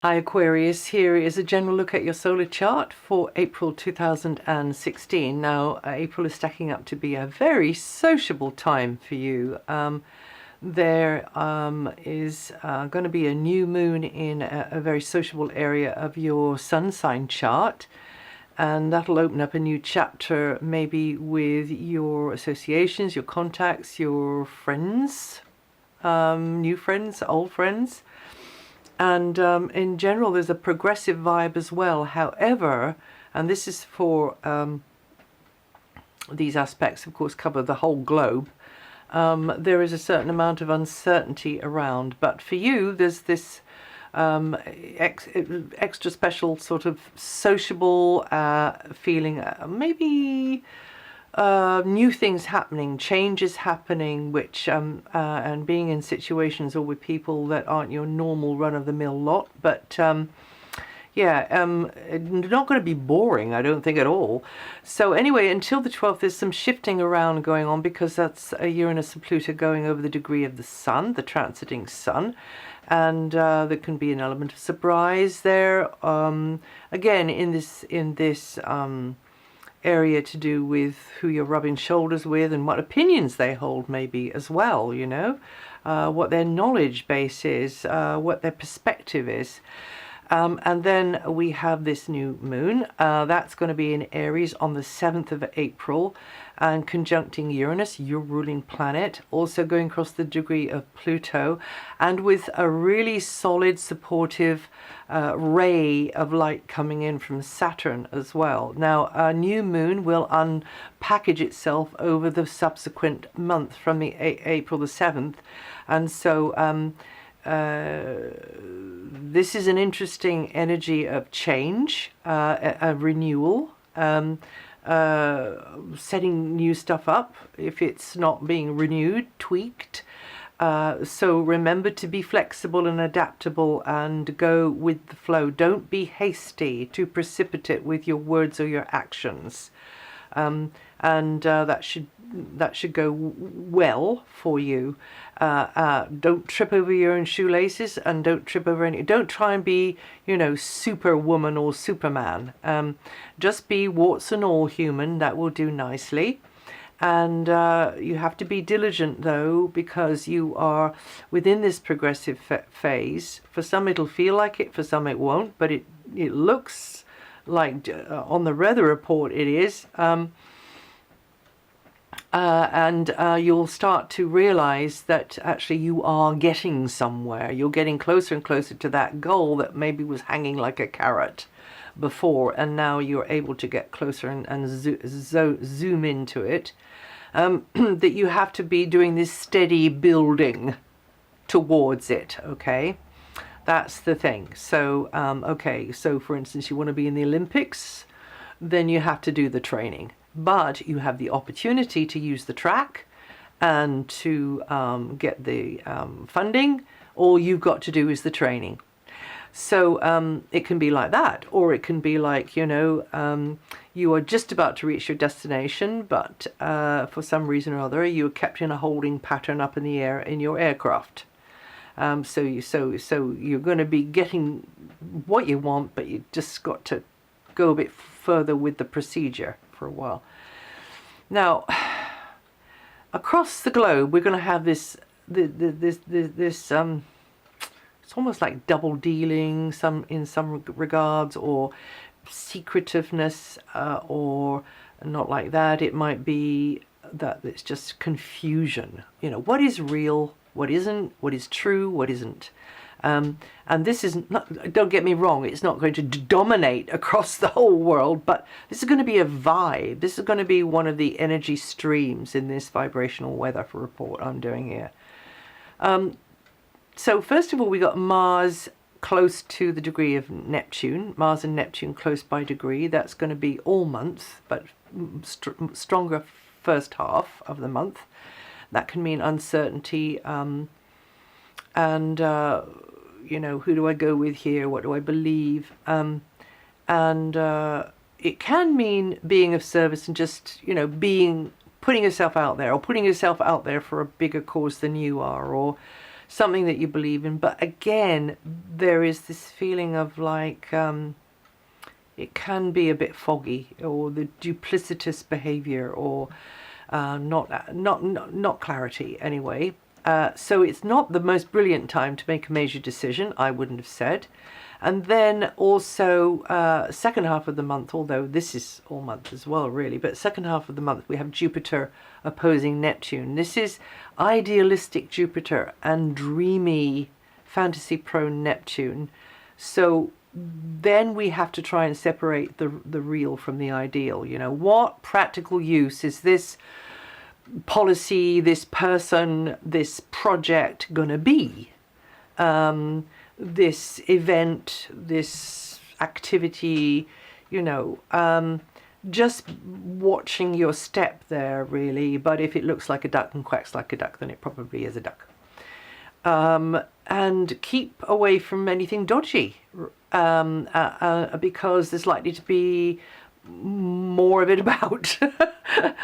Hi Aquarius, here is a general look at your solar chart for April 2016. Now, April is stacking up to be a very sociable time for you. There is going to be a new moon in a very sociable area of your sun sign chart, and that'll open up a new chapter maybe with your associations, your contacts, your friends, new friends, old friends. And in general, there's a progressive vibe as well. However, and this is for these aspects, of course, cover the whole globe. There is a certain amount of uncertainty around. But for you, there's this extra special sort of sociable feeling, maybe new things happening, changes happening, which and being in situations or with people that aren't your normal run-of-the-mill lot, but not going to be boring, I don't think, at all. So anyway, until the 12th, there's some shifting around going on, because that's a Uranus and Pluto going over the degree of the Sun, the transiting Sun, and there can be an element of surprise there. Again, in this area to do with who you're rubbing shoulders with and what opinions they hold maybe as well, you know, what their knowledge base is, what their perspective is. And then we have this new moon. That's going to be in Aries on the 7th of April and conjuncting Uranus, your ruling planet, also going across the degree of Pluto, and with a really solid supportive ray of light coming in from Saturn as well. Now, a new moon will unpackage itself over the subsequent month from the April the 7th. And so this is an interesting energy of change, a renewal, setting new stuff up if it's not being renewed, tweaked. So remember to be flexible and adaptable and go with the flow. Don't be hasty, too precipitate with your words or your actions. That should go well for you. Don't trip over your own shoelaces, and don't trip over any. Don't try and be, you know, superwoman or superman. Just be warts and all human. That will do nicely. And you have to be diligent, though, because you are within this progressive phase. For some it'll feel like it, for some it won't, but it looks like on the weather report it is. You'll start to realize that actually you are getting somewhere. You're getting closer and closer to that goal that maybe was hanging like a carrot before, and now you're able to get closer and zoom into it. That you have to be doing this steady building towards it, okay? That's the thing. So, okay, so for instance, you want to be in the Olympics, then you have to do the training. But you have the opportunity to use the track and to get the funding. All you've got to do is the training. So it can be like that, or it can be like, you know, you are just about to reach your destination, but for some reason or other, you are kept in a holding pattern up in the air in your aircraft. So you're going to be getting what you want, but you just got to go a bit further with the procedure for a while. Now, across the globe, we're going to have this it's almost like double dealing, in some regards, or secretiveness, or not like that. It might be that it's just confusion. You know, what is real, what isn't, what is true, what isn't. And this is not, don't get me wrong, it's not going to dominate across the whole world, but this is going to be a vibe. This is going to be one of the energy streams in this vibrational weather report I'm doing here. So first of all, we got Mars close to the degree of Neptune. Mars and Neptune close by degree. That's going to be all month, but stronger first half of the month. That can mean uncertainty, you know, who do I go with here? What do I believe? It can mean being of service and just, you know, putting yourself out there, or putting yourself out there for a bigger cause than you are, or something that you believe in. But again, there is this feeling of like it can be a bit foggy, or the duplicitous behavior, or not clarity anyway. So it's not the most brilliant time to make a major decision, I wouldn't have said. And then also second half of the month, although this is all month as well really, but second half of the month we have Jupiter opposing Neptune. This is idealistic Jupiter and dreamy, fantasy-prone Neptune. So then we have to try and separate the real from the ideal. You know, what practical use is this policy, this person, this project gonna be? This event, this activity, you know, just watching your step there really. But if it looks like a duck and quacks like a duck, then it probably is a duck. And keep away from anything dodgy, because there's likely to be more of it about,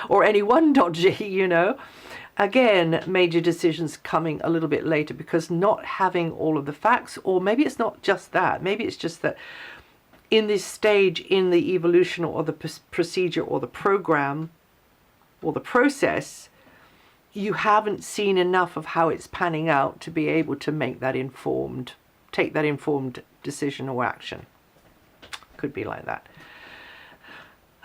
or anyone dodgy, you know. Again, major decisions coming a little bit later, because not having all of the facts, or maybe it's not just that, maybe it's just that in this stage in the evolution or the procedure or the program or the process, you haven't seen enough of how it's panning out to be able to make that take that informed decision or action. Could be like that.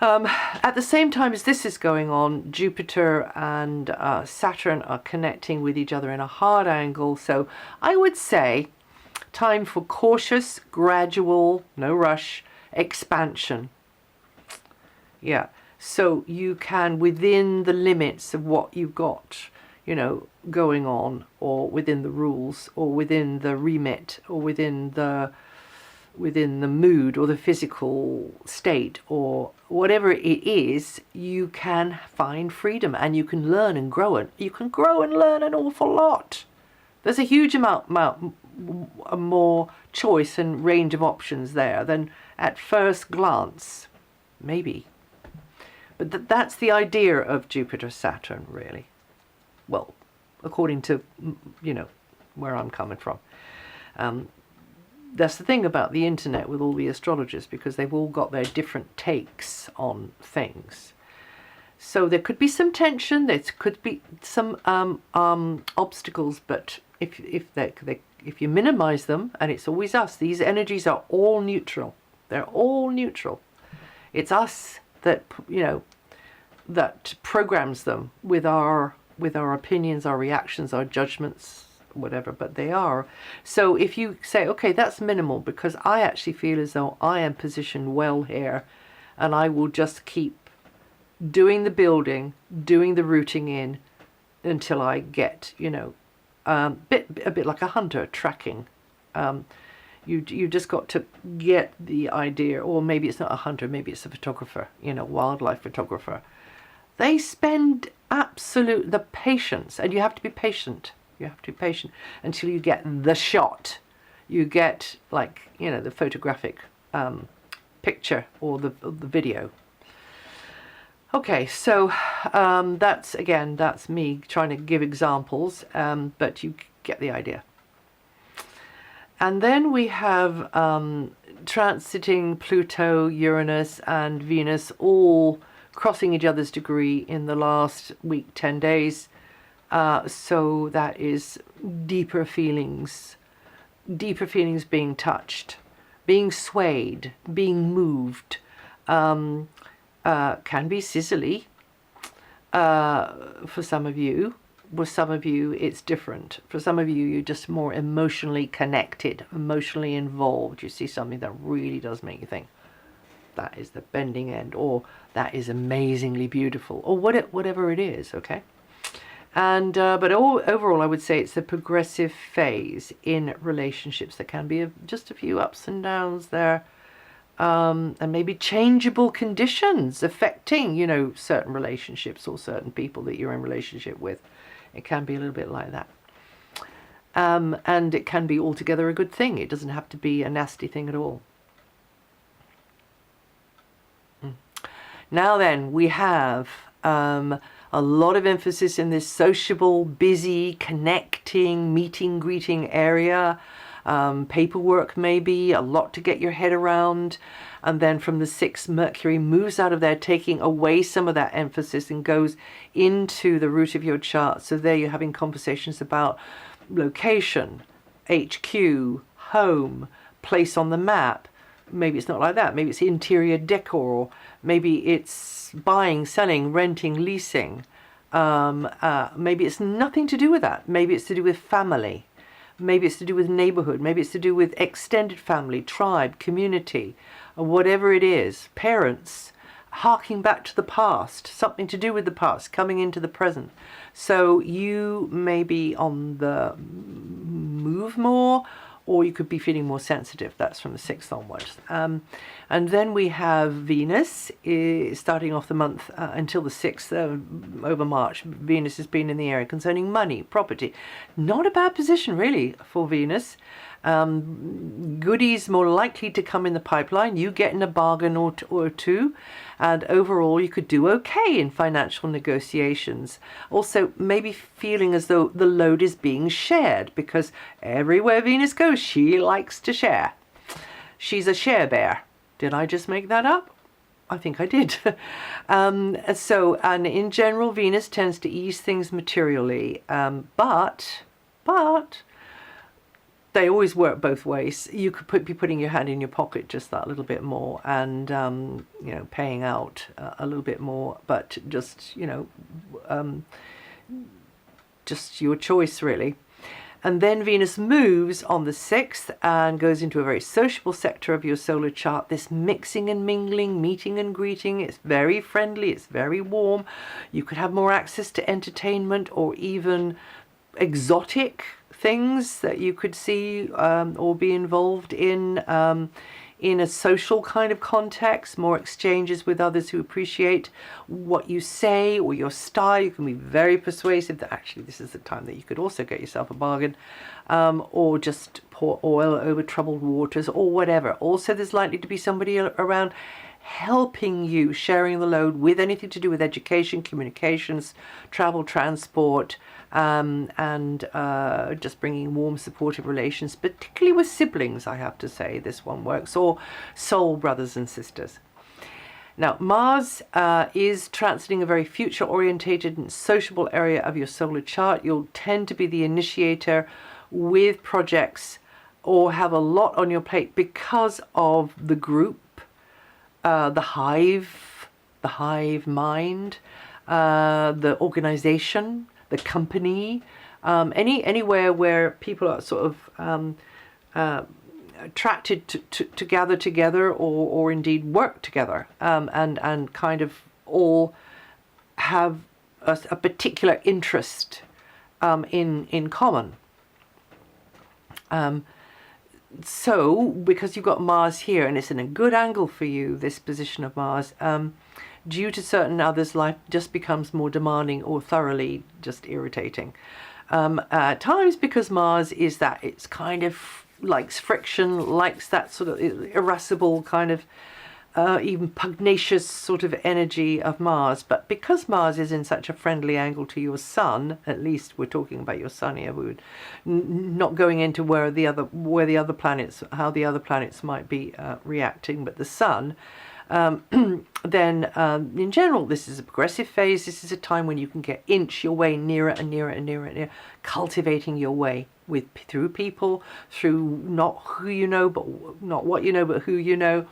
At the same time as this is going on, Jupiter and Saturn are connecting with each other in a hard angle. So I would say time for cautious, gradual, no rush, expansion. Yeah. So you can, within the limits of what you've got, you know, going on, or within the rules, or within the remit, or within the mood or the physical state or whatever it is, you can find freedom, and you can learn and grow, and you can grow and learn an awful lot. There's a huge amount more choice and range of options there than at first glance, maybe. But that's the idea of Jupiter Saturn, really. Well, according to, you know, where I'm coming from. That's the thing about the internet with all the astrologers, because they've all got their different takes on things. So there could be some tension, there could be some obstacles, but if you minimize them, and it's always us, these energies are all neutral. They're all neutral. It's us that, you know, that programs them with our opinions, our reactions, our judgments, whatever, but they are. So if you say, okay, that's minimal, because I actually feel as though I am positioned well here, and I will just keep doing the building, doing the rooting in until I get, you know, a bit like a hunter tracking. You just got to get the idea, or maybe it's not a hunter, maybe it's a photographer, you know, wildlife photographer. They spend the patience, and you have to be patient. You have to be patient until you get the shot. You get, like, you know, the photographic picture or the video. Okay, so that's me trying to give examples, but you get the idea. And then we have transiting Pluto, Uranus, and Venus all crossing each other's degree in the last week, 10 days. So that is deeper feelings being touched, being swayed, being moved. Can be sizzly for some of you. With some of you, it's different. For some of you, you're just more emotionally connected, emotionally involved. You see something that really does make you think, that is the bending end, or that is amazingly beautiful, or whatever it is, okay? And but overall, I would say it's a progressive phase in relationships. There can be just a few ups and downs there, and maybe changeable conditions affecting, you know, certain relationships or certain people that you're in relationship with. It can be a little bit like that. And it can be altogether a good thing. It doesn't have to be a nasty thing at all. Now then, we have A lot of emphasis in this sociable, busy, connecting, meeting, greeting area. Paperwork maybe, a lot to get your head around. And then from the 6th, Mercury moves out of there, taking away some of that emphasis and goes into the root of your chart. So there you're having conversations about location, HQ, home, place on the map. Maybe it's not like that. Maybe it's interior decor. Maybe it's buying, selling, renting, leasing. Maybe it's nothing to do with that. Maybe it's to do with family. Maybe it's to do with neighborhood. Maybe it's to do with extended family, tribe, community, or whatever it is. Parents, harking back to the past, something to do with the past, coming into the present. So you may be on the move more, or you could be feeling more sensitive. That's from the 6th onwards. And then we have Venus starting off the month until the 6th, over March. Venus has been in the area concerning money, property. Not a bad position, really, for Venus. Goodies more likely to come in the pipeline. You getting a bargain or two. And overall, you could do okay in financial negotiations. Also, maybe feeling as though the load is being shared, because everywhere Venus goes, she likes to share. She's a share bear. Did I just make that up? I think I did. And in general, Venus tends to ease things materially. But they always work both ways. You could be putting your hand in your pocket just that little bit more, and paying out a little bit more, but just just your choice, really. And then Venus moves on the 6th and goes into a very sociable sector of your solar chart. This mixing and mingling, meeting and greeting. It's very friendly. It's very warm. You could have more access to entertainment or even exotic things that you could see or be involved in a social kind of context, more exchanges with others who appreciate what you say or your style. You can be very persuasive that actually this is the time that you could also get yourself a bargain, or just pour oil over troubled waters or whatever. Also, there's likely to be somebody around helping you, sharing the load with anything to do with education, communications, travel, transport, and just bringing warm, supportive relations, particularly with siblings, I have to say. This one works, or soul brothers and sisters. Now, Mars is transiting a very future-orientated and sociable area of your solar chart. You'll tend to be the initiator with projects or have a lot on your plate because of the group, the hive mind, the organization, the company, anywhere where people are sort of attracted to gather together or indeed work together, and kind of all have a particular interest in common. So, because you've got Mars here, and it's in a good angle for you, this position of Mars, due to certain others, life just becomes more demanding or thoroughly just irritating. At times, because Mars is that, it's kind of likes friction, likes that sort of irascible kind of, even pugnacious sort of energy of Mars. But because Mars is in such a friendly angle to your Sun, at least we're talking about your Sun here, we would not going into where the other planets, how the other planets might be reacting, but the Sun. Then in general, this is a progressive phase. This is a time when you can inch your way nearer and nearer and nearer and nearer, cultivating your way through people, through not who you know, but not what you know, but who you know,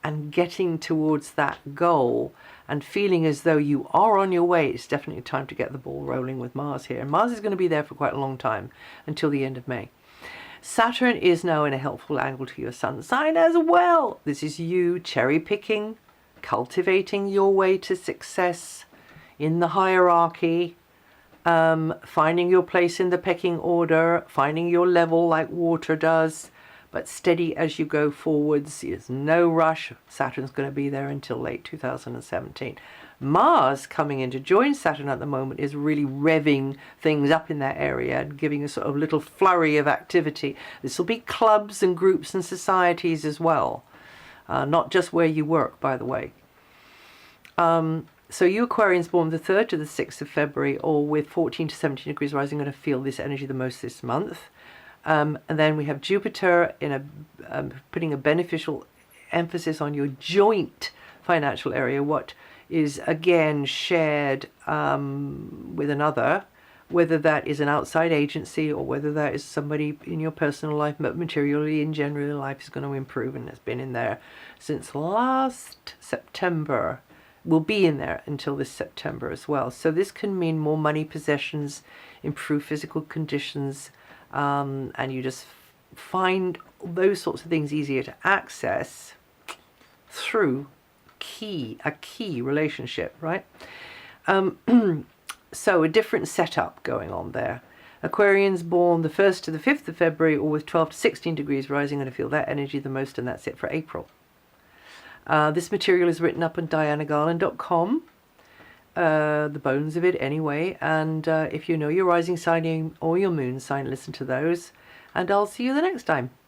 and getting towards that goal and feeling as though you are on your way. It's definitely time to get the ball rolling with Mars here. And Mars is going to be there for quite a long time, until the end of May. Saturn is now in a helpful angle to your Sun sign as well. This is you cherry picking, cultivating your way to success in the hierarchy, finding your place in the pecking order, finding your level like water does, but steady as you go forwards. There's no rush. Saturn's going to be there until late 2017. Mars coming in to join Saturn at the moment is really revving things up in that area and giving a sort of little flurry of activity. This will be clubs and groups and societies as well, not just where you work, by the way. So you Aquarians born the 3rd to the 6th of February, or with 14 to 17 degrees rising, are going to feel this energy the most this month. And then we have Jupiter in putting a beneficial emphasis on your joint financial area, what is again shared with another, whether that is an outside agency or whether that is somebody in your personal life, but materially in general life is going to improve, and it's been in there since last September, will be in there until this September as well. So this can mean more money, possessions, improved physical conditions, and you just find those sorts of things easier to access through a key relationship, right? So a different setup going on there. Aquarians born the 1st to the 5th of February, or with 12 to 16 degrees rising, going to feel that energy the most, and that's it for April. This material is written up on DianaGarland.com, the bones of it anyway, and if you know your rising sign or your moon sign, listen to those, and I'll see you the next time.